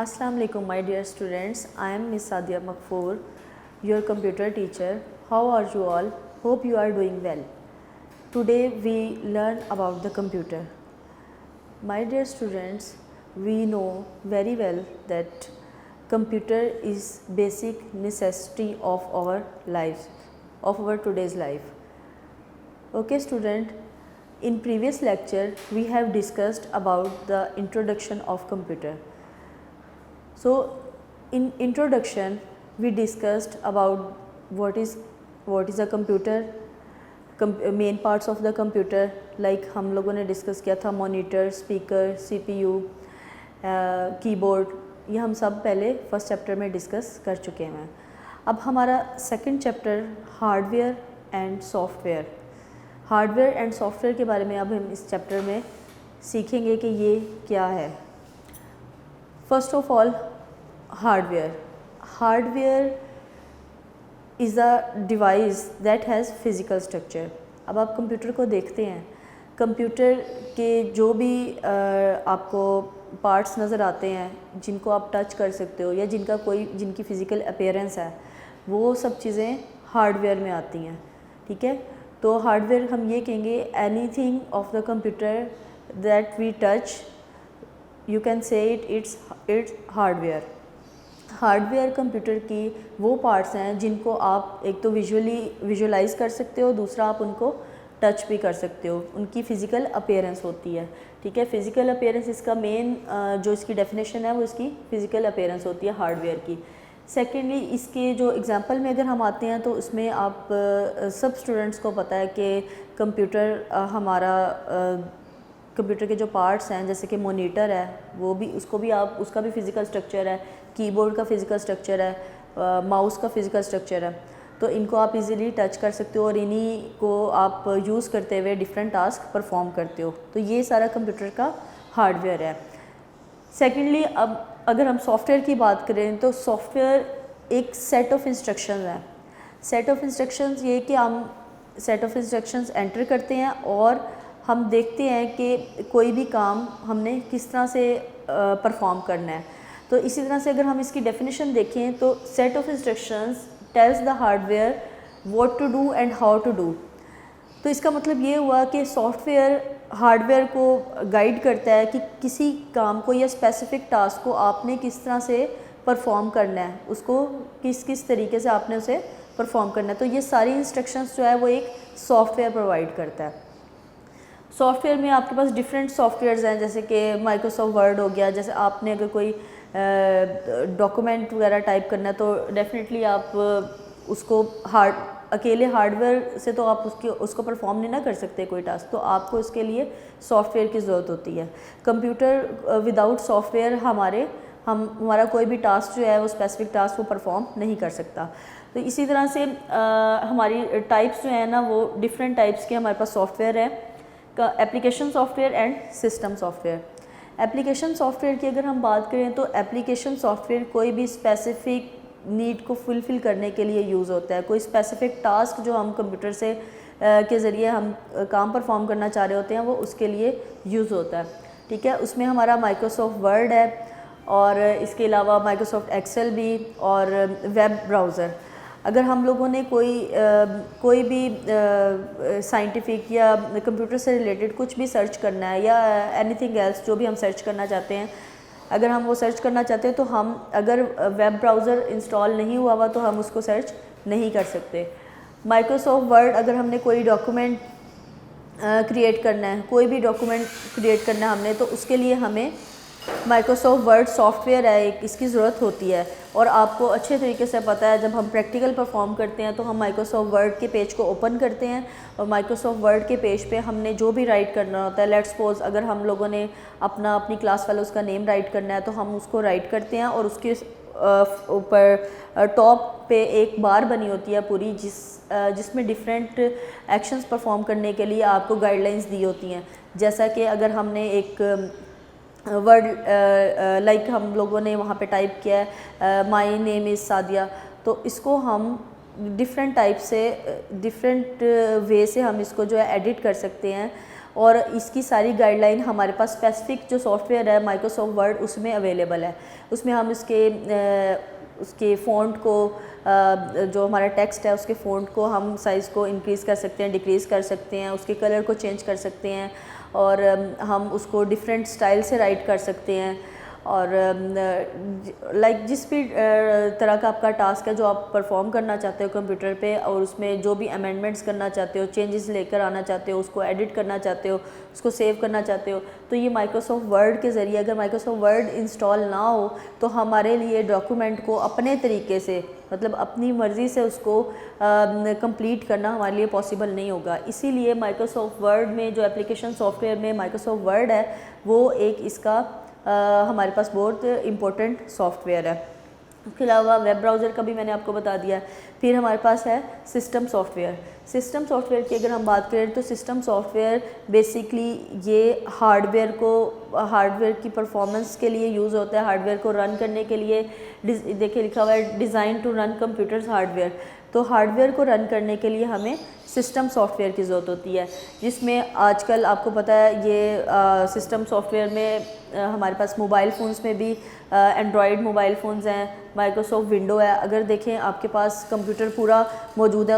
Assalamu alaikum my dear students. I am Miss Sadia Makfoor, your computer teacher. How are you all? Hope you are doing well. Today we learn about the computer. My dear students, we know very well that computer is basic necessity of our lives, of our today's life. Okay student, in previous lecture we have discussed about the introduction of computer. So in introduction we discussed about what is a computer, main parts of the computer, like हम लोगों ने discuss किया था monitor, speaker, CPU, keyboard, ये हम सब पहले first chapter में डिस्कस कर चुके हैं। अब हमारा second chapter hardware and software, hardware and software के बारे में अब हम इस चैप्टर में सीखेंगे कि ये क्या है। First of all hardware is a device that has physical structure. अब आप कंप्यूटर को देखते हैं, कंप्यूटर के जो भी आपको पार्ट्स नज़र आते हैं जिनको आप टच कर सकते हो या जिनकी फ़िज़िकल अपीयरेंस है, वो सब चीज़ें हार्डवेयर में आती हैं। ठीक है, तो हार्डवेयर हम ये कहेंगे anything of the computer that we touch, you can say it's hardware. Hardware computer की वो पार्ट्स हैं जिनको आप एक तो विजुअलाइज़ कर सकते हो, दूसरा आप उनको टच भी कर सकते हो, उनकी फ़िज़िकल अपीयरेंस होती है। ठीक है, फ़िज़िकल अपीयरेंस इसका मेन जो इसकी डेफिनेशन है वो इसकी फ़िज़िकल अपीयरेंस होती है हार्डवेयर की। सेकेंडली इसके जो एग्ज़ाम्पल में अगर हम आते हैं तो उसमें आप सब स्टूडेंट्स को पता है कि कंप्यूटर हमारा कंप्यूटर के जो पार्ट्स हैं जैसे कि मॉनिटर है, वो भी उसका भी फ़िज़िकल स्ट्रक्चर है, कीबोर्ड का फ़िज़िकल स्ट्रक्चर है, माउस का फ़िज़िकल स्ट्रक्चर है, तो इनको आप इजीली टच कर सकते हो और इन्हीं को आप यूज़ करते हुए डिफरेंट टास्क परफॉर्म करते हो। तो ये सारा कंप्यूटर का हार्डवेयर है। सेकेंडली अब अगर हम सॉफ्टवेयर की बात करें तो सॉफ्टवेयर एक सेट ऑफ इंस्ट्रक्शंस है। सेट ऑफ इंस्ट्रक्शंस ये कि हम सेट ऑफ इंस्ट्रक्शंस एंटर करते हैं और हम देखते हैं कि कोई भी काम हमने किस तरह से परफॉर्म करना है। तो इसी तरह से अगर हम इसकी डेफिनेशन देखें तो set of instructions tells the hardware what to do and how to do. तो इसका मतलब ये हुआ कि सॉफ्टवेयर हार्डवेयर को गाइड करता है कि किसी काम को या स्पेसिफिक टास्क को आपने किस तरह से परफॉर्म करना है, उसको किस तरीके से आपने उसे परफॉर्म करना है। तो ये सारी इंस्ट्रक्शंस जो है वो एक सॉफ्टवेयर प्रोवाइड करता है। सॉफ्टवेयर में आपके पास डिफरेंट सॉफ्टवेयर्स हैं, जैसे कि माइक्रोसॉफ्ट वर्ड हो गया। जैसे आपने अगर कोई डॉक्यूमेंट वगैरह टाइप करना है तो डेफिनेटली आप उसको अकेले हार्डवेयर से तो आप उसको परफॉर्म नहीं ना कर सकते कोई टास्क, तो आपको इसके लिए सॉफ्टवेयर की ज़रूरत होती है। कंप्यूटर विदाउट सॉफ्टवेयर हमारा कोई भी टास्क जो है वो स्पेसिफिक टास्क वो परफॉर्म नहीं कर सकता। तो इसी तरह से हमारी टाइप्स जो है ना वो डिफरेंट टाइप्स के हमारे पास सॉफ्टवेयर है, application software and system software. Application software की अगर हम बात करें तो एप्लीकेशन सॉफ्टवेयर कोई भी स्पेसिफिक नीड को फुलफ़िल करने के लिए यूज़ होता है। कोई स्पेसिफिक टास्क जो हम कंप्यूटर से के ज़रिए हम काम परफॉर्म करना चाह रहे होते हैं वो उसके लिए यूज़ होता है। ठीक है, उसमें हमारा माइक्रोसॉफ्ट वर्ड है और इसके अलावा माइक्रोसॉफ्ट एक्सेल भी और वेब ब्राउज़र। अगर हम लोगों ने कोई भी साइंटिफिक या कंप्यूटर से रिलेटेड कुछ भी सर्च करना है या एनीथिंग एल्स जो भी हम सर्च करना चाहते हैं, अगर हम वो सर्च करना चाहते हैं तो हम अगर वेब ब्राउज़र इंस्टॉल नहीं हुआ तो हम उसको सर्च नहीं कर सकते। माइक्रोसॉफ्ट वर्ड अगर हमने कोई डॉक्यूमेंट क्रिएट करना है, कोई भी डॉक्यूमेंट क्रिएट करना है हमने, तो उसके लिए हमें माइक्रोसॉफ्ट वर्ड सॉफ्टवेयर है एक, इसकी ज़रूरत होती है। और आपको अच्छे तरीके से पता है जब हम प्रैक्टिकल परफॉर्म करते हैं तो हम माइक्रोसॉफ्ट वर्ड के पेज को ओपन करते हैं और माइक्रोसॉफ्ट वर्ड के पेज पे हमने जो भी राइट करना होता है, लेट्स सपोज अगर हम लोगों ने अपनी क्लास वाला उसका नेम राइट करना है तो हम उसको राइट करते हैं और उसके ऊपर टॉप पे एक बार बनी होती है पूरी जिसमें डिफरेंट एक्शंस परफॉर्म करने के लिए आपको गाइडलाइंस दी होती हैं। जैसा कि अगर हमने एक वर्ड लाइक हम लोगों ने वहाँ पे टाइप किया है माई नेम इज़ सादिया, तो इसको हम डिफरेंट टाइप से डिफरेंट वे से हम इसको जो है एडिट कर सकते हैं और इसकी सारी गाइडलाइन हमारे पास स्पेसिफिक जो सॉफ्टवेयर है माइक्रोसॉफ्ट वर्ड उसमें अवेलेबल है। उसमें हम उसके फ़ॉन्ट को जो हमारा टेक्स्ट है उसके फ़ॉन्ट को हम साइज़ को इंक्रीज़ कर सकते हैं, डिक्रीज़ कर सकते हैं, उसके कलर को चेंज कर सकते हैं और हम उसको डिफरेंट स्टाइल से राइट कर सकते हैं। और लाइक जिस भी तरह का आपका टास्क है जो आप परफॉर्म करना चाहते हो कंप्यूटर पे, और उसमें जो भी अमेंडमेंट्स करना चाहते हो, चेंजेस लेकर आना चाहते हो, उसको एडिट करना चाहते हो, उसको सेव करना चाहते हो, तो ये माइक्रोसॉफ्ट वर्ड के ज़रिए, अगर माइक्रोसॉफ्ट वर्ड इंस्टॉल ना हो तो हमारे लिए डॉक्यूमेंट को अपने तरीके से, मतलब अपनी मर्ज़ी से उसको कंप्लीट करना हमारे लिए पॉसिबल नहीं होगा। इसीलिए माइक्रोसॉफ्ट वर्ड में जो एप्लीकेशन सॉफ्टवेयर में माइक्रोसॉफ्ट वर्ड है वो एक इसका हमारे पास बहुत इम्पोर्टेंट सॉफ्टवेयर है। उसके अलावा वेब ब्राउज़र का भी मैंने आपको बता दिया है। फिर हमारे पास है सिस्टम सॉफ्टवेयर। सिस्टम सॉफ्टवेयर की अगर हम बात करें तो सिस्टम सॉफ्टवेयर बेसिकली ये हार्डवेयर की परफॉर्मेंस के लिए यूज़ होता है, हार्डवेयर को रन करने के लिए। देखिए लिखा हुआ है design to run computer's hardware. तो हार्डवेयर को रन करने के लिए हमें सिस्टम सॉफ्टवेयर की ज़रूरत होती है, जिसमें आजकल आपको पता है ये सिस्टम सॉफ्टवेयर में हमारे पास मोबाइल फ़ोन्स में भी एंड्रॉयड मोबाइल फ़ोन्स हैं, माइक्रोसॉफ्ट विंडो है। अगर देखें आपके पास कंप्यूटर पूरा मौजूद है,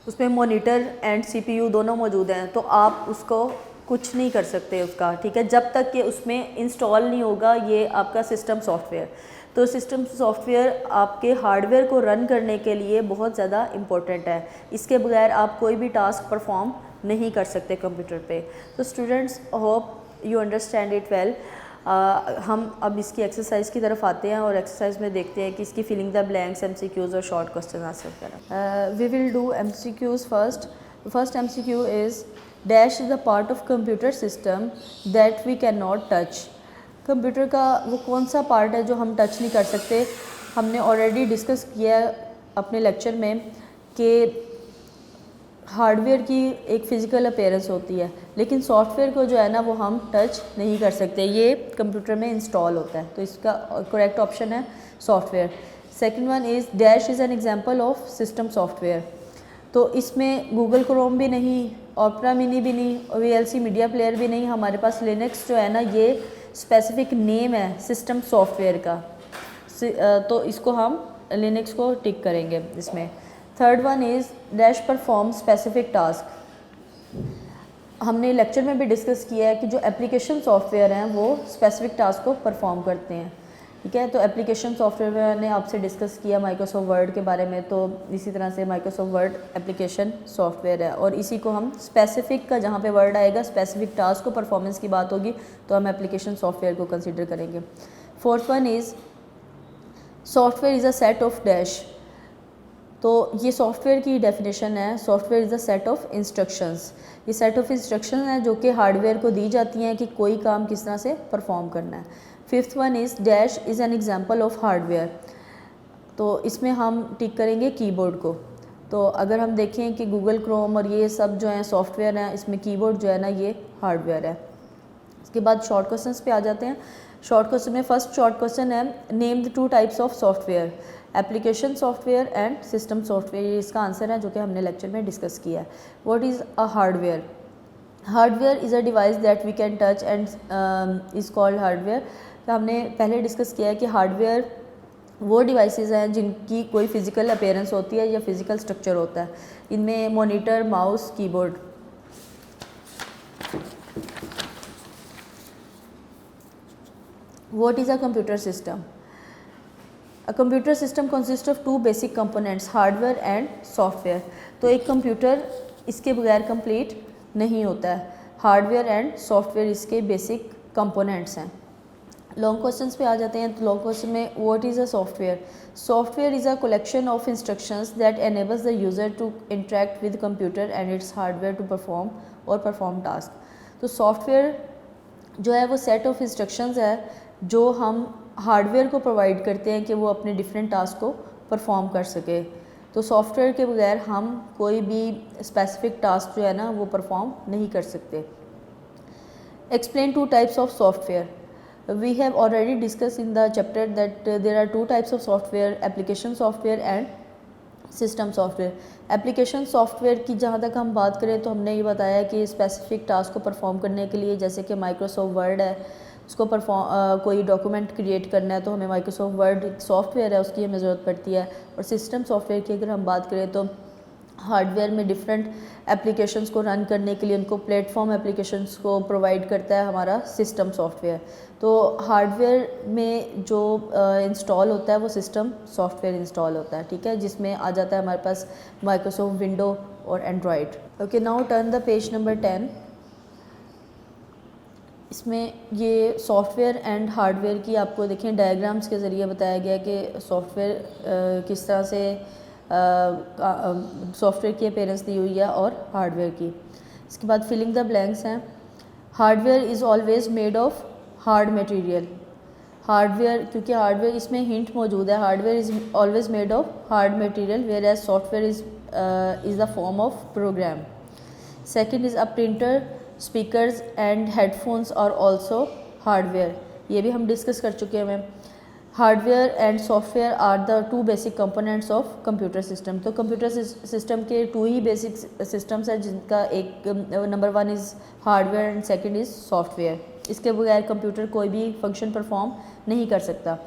उसमें मॉनिटर एंड सीपीयू दोनों मौजूद हैं, तो आप उसको कुछ नहीं कर सकते उसका, ठीक है, जब तक कि उसमें इंस्टॉल नहीं होगा ये आपका सिस्टम सॉफ्टवेयर। तो सिस्टम सॉफ्टवेयर आपके हार्डवेयर को रन करने के लिए बहुत ज़्यादा इम्पोर्टेंट है। इसके बगैर आप कोई भी टास्क परफॉर्म नहीं कर सकते कंप्यूटर पे। तो students, hope you understand it well. हम अब इसकी एक्सरसाइज की तरफ आते हैं और एक्सरसाइज में देखते हैं कि इसकी फिलिंग द ब्लैंक्स, एमसीक्यूज़ और शॉर्ट क्वेश्चन आंसर करें। We will do MCQs first. First MCQ is dash is the part of computer system that we can not touch. Computer का वो कौन सा पार्ट है जो हम टच नहीं कर सकते। हमने ऑलरेडी डिस्कस किया है अपने लेक्चर में कि हार्डवेयर की एक फ़िज़िकल अपीयरेंस होती है, लेकिन सॉफ्टवेयर को जो है ना वो हम टच नहीं कर सकते, ये कंप्यूटर में इंस्टॉल होता है। तो इसका करेक्ट ऑप्शन है software. Second one is dash is an example of system software. तो इसमें गूगल क्रोम भी नहीं, ओपेरा मिनी भी नहीं, वीएलसी मीडिया प्लेयर भी नहीं, हमारे पास लिनक्स जो है ना ये स्पेसिफिक नेम है सिस्टम सॉफ्टवेयर का, तो इसको हम लिनक्स को टिक करेंगे इसमें। Third one is dash perform specific task. हमने लेक्चर में भी डिस्कस किया है कि जो एप्लीकेशन सॉफ्टवेयर हैं वो स्पेसिफिक टास्क को परफॉर्म करते हैं, ठीक है। तो एप्लीकेशन सॉफ्टवेयर में मैंने आपसे डिस्कस किया माइक्रोसॉफ्ट वर्ड के बारे में, तो इसी तरह से माइक्रोसॉफ्ट वर्ड एप्लीकेशन सॉफ्टवेयर है, और इसी को हम स्पेसिफिक का, जहाँ पे वर्ड आएगा स्पेसिफिक टास्क को परफॉर्मेंस की बात होगी तो हम एप्लीकेशन सॉफ्टवेयर को कंसिडर करेंगे। Fourth one is software is a set of dash. तो ये सॉफ्टवेयर की डेफिनेशन है, software is a set of instructions. ये सेट ऑफ इंस्ट्रक्शन है जो कि हार्डवेयर को दी जाती हैं कि कोई काम किस तरह से परफॉर्म करना है। Fifth one is dash is an example of hardware. तो इसमें हम टिक करेंगे कीबोर्ड को। तो अगर हम देखें कि गूगल क्रोम और ये सब जो हैं सॉफ्टवेयर हैं, इसमें कीबोर्ड जो है ना ये हार्डवेयर है। इसके बाद शॉर्ट क्वेश्चंस पे आ जाते हैं। शॉर्ट क्वेश्चन में फर्स्ट शॉर्ट क्वेश्चन है name the two types of software, application software and system software. ये इसका आंसर है जो कि हमने लेक्चर में डिस्कस किया है। What is a hardware? Hardware is a device that we can touch and is called hardware. तो हमने पहले डिस्कस किया है कि हार्डवेयर वो डिवाइसेस हैं जिनकी कोई फ़िज़िकल अपीयरेंस होती है या फिज़िकल स्ट्रक्चर होता है। इनमें monitor, mouse, keyboard. What is a computer system? A computer system consists of two basic components, hardware and software. तो एक कंप्यूटर इसके बगैर कंप्लीट नहीं होता है। हार्डवेयर एंड सॉफ्टवेयर इसके बेसिक कंपोनेंट्स हैं। लॉन्ग क्वेश्चंस पे आ जाते हैं। तो लॉन्ग क्वेश्चन में what is a software? Software is a collection of instructions that enables the user to interact with computer and its hardware to perform task. तो software जो है वो सेट ऑफ इंस्ट्रक्शंस है जो हम हार्डवेयर को provide करते हैं कि वो अपने डिफरेंट टास्क को परफॉर्म कर सके। तो सॉफ्टवेयर के बगैर हम कोई भी स्पेसिफिक टास्क जो है ना वो परफॉर्म नहीं कर सकते। Explain two types of software. We have already discuss in the chapter that there are two types of software, application software and system software, application software की जहाँ तक हम बात करें तो हमने ये बताया कि स्पेसिफिक टास्क को परफॉर्म करने के लिए, जैसे कि माइक्रोसॉफ्ट वर्ड है, उसको कोई डॉक्यूमेंट क्रिएट करना है तो हमें माइक्रोसॉफ्ट वर्ड सॉफ्टवेयर है उसकी हमें ज़रूरत पड़ती है। और सिस्टम सॉफ्टवेयर की अगर हम बात करें तो हार्डवेयर में डिफरेंट एप्लीकेशंस को रन करने के लिए उनको प्लेटफॉर्म एप्लीकेशंस को प्रोवाइड करता है हमारा सिस्टम सॉफ्टवेयर। तो हार्डवेयर में जो इंस्टॉल होता है वो सिस्टम सॉफ्टवेयर इंस्टॉल होता है, ठीक है, जिसमें आ जाता है हमारे पास माइक्रोसॉफ्ट विंडो और Android. Okay, now turn the page number 10। इसमें ये सॉफ्टवेयर एंड हार्डवेयर की आपको देखें डायग्राम्स के ज़रिए बताया गया कि सॉफ्टवेयर किस तरह से सॉफ्टवेयर की अपीयरेंस दी हुई है और हार्डवेयर की। इसके बाद फिलिंग द ब्लैंक्स हैं। Hardware is always made of hard material. Hardware, क्योंकि हार्डवेयर इसमें हिंट मौजूद है, hardware is always made of hard material whereas software is the form of program. Second is a printer, speakers and headphones are also hardware. ये भी हम discuss कर चुके हैं। Hardware and software are the two basic components of computer system. तो computer system के to he basic systems हैं, जिनका एक number 1 is hardware and second is software. इसके बगैर कंप्यूटर कोई भी फंक्शन परफॉर्म नहीं कर सकता।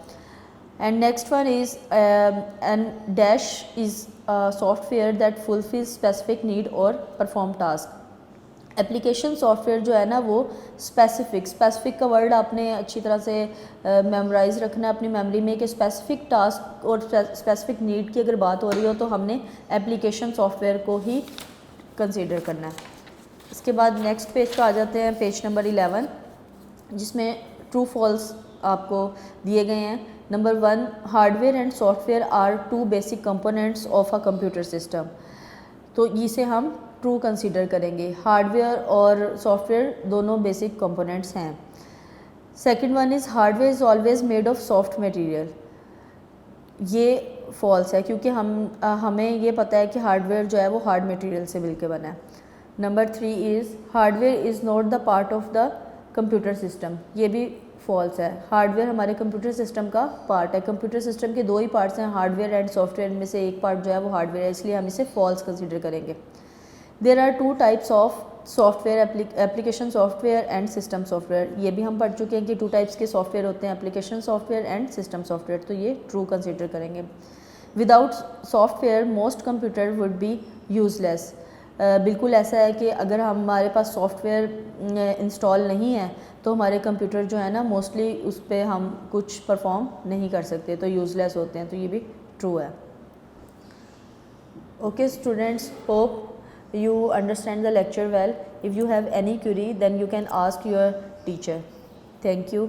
And next one is and dash is software that fulfil specific need और परफॉर्म टास्क। एप्लीकेशन सॉफ्टवेयर जो है ना वो स्पेसिफिक का वर्ड आपने अच्छी तरह से मेमोराइज रखना है अपनी मेमोरी में कि स्पेसिफिक टास्क और स्पेसिफिक नीड की अगर बात हो रही हो तो हमने एप्लीकेशन सॉफ्टवेयर को ही कंसीडर करना है। इसके बाद नेक्स्ट पेज पर आ जाते हैं, पेज नंबर 11, जिसमें ट्रू फॉल्स आपको दिए गए हैं। Number 1, hardware and software are two basic components of a computer system. तो इसे हम ट्रू कंसीडर करेंगे, हार्डवेयर और सॉफ्टवेयर दोनों बेसिक कंपोनेंट्स हैं। Second one is hardware is always made of soft material. ये फॉल्स है, क्योंकि हमें ये पता है कि हार्डवेयर जो है वो हार्ड मटेरियल से मिलकर बना है। Number 3 is hardware is not the part of the computer system. ये भी फॉल्स है, हार्डवेयर हमारे कंप्यूटर सिस्टम का पार्ट है। कंप्यूटर सिस्टम के दो ही पार्ट्स हैं, हार्डवेयर एंड सॉफ्टवेयर, में से एक पार्ट जो है वो हार्डवेयर है, इसलिए हम इसे फॉल्स कंसीडर करेंगे। There are two types of software, application software and system software. ये भी हम पढ़ चुके हैं कि 2 टाइप्स के सॉफ्टवेयर होते हैं, application software and system software, तो ये ट्रू कंसीडर करेंगे। Without software most computer would be useless. बिल्कुल ऐसा है कि अगर हमारे पास सॉफ्टवेयर इंस्टॉल नहीं है तो हमारे कंप्यूटर जो है ना मोस्टली उस पर हम कुछ परफॉर्म नहीं कर सकते, तो यूज़लेस होते हैं, तो ये भी ट्रू है। Okay students, hope you understand the lecture well. If you have any query then you can ask your teacher. Thank you.